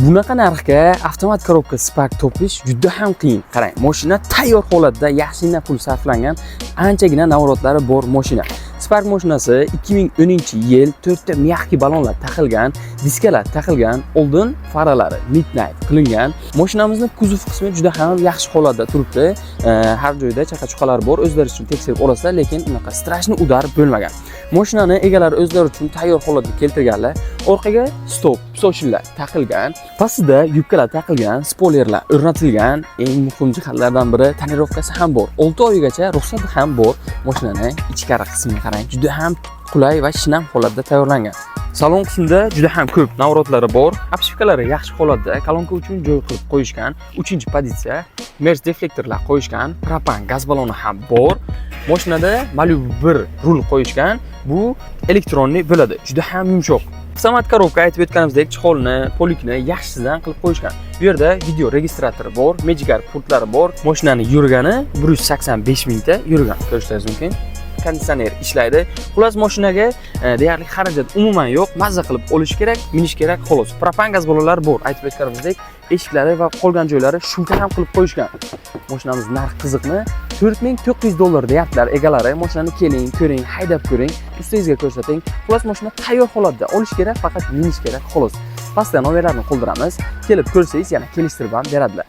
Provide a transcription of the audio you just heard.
Bunaqa narxga avtomat korobka Spark topish juda ham qiyin. Qarang, mashina tayyor holatda yaxshigina pul sarflangan, anchagina navrotlari bor mashina. Spark mashinasi 2010-yil 4 ta mягкий balonlar taqilgan, diskalar taqilgan, oldin faralari midnight qilingan. Mashinamizning kuzov qismi juda ham yaxshi holatda turibdi. Har joyda chaqa-chuqalar bor, o'zlari uchun tekshirib olasizlar, lekin unaqa strashni udar bo'lmagan. Mashinani egalari o'zlari uchun tayyor holatga keltirganlar. Orqaga stop, pisovchilar taqilgan, pastida yubkalar taqilgan, spoilerlar o'rnatilgan. Eng muhim jihatlardan biri tonirovkasi ham bor. 6 oygacha ruxsati ham bor. Mashinaning ichkari qismiga qarang, juda ham qulay va shinam holatda tayyorlangan. Salon qismida juda ham ko'p navrotlari bor. Obshivkalari yaxshi holatda, kolonka uchun joy qilib qo'yishgan. 3-pozitsiya, merch deflektorlar qo'yishgan, propan gaz baloni ham bor. Mashinada Malibu 1 rul qo'yishgan. Bu elektronli bo'ladi. Juda ham yumshoq. Avtomat korobka aytib o'tganimizdek, chiqolni, polikni yaxshisidan qilib qo'yishgan. Bu yerda video registratori bor, Magicar portlari bor. Mashinani yurgani 185 mingta yurgan. Ko'rishingiz mumkin. Konditsioner ishlaydi. Xullas mashinaga deyarli xarajat umuman yo'q. Mazza qilib olish kerak, minish kerak, xolos. Propan gaz balonlari bor. Aytib o'tganimizdek, eshiklari va qolgan joylari shuncha ham qilib qo'yishgan. Mashinamiz narx qiziqmi? $4900 deyaptilar egalari. Mashinani keling, ko'ring, haydab ko'ring, ustingizga ko'rsating. Xullas mashina tayyor holatda. Olish kerak, faqat minish kerak, xolos. Pastda nomerlarni qoldiramiz. Kelib ko'rsangiz yana kelishtirib ham beradilar.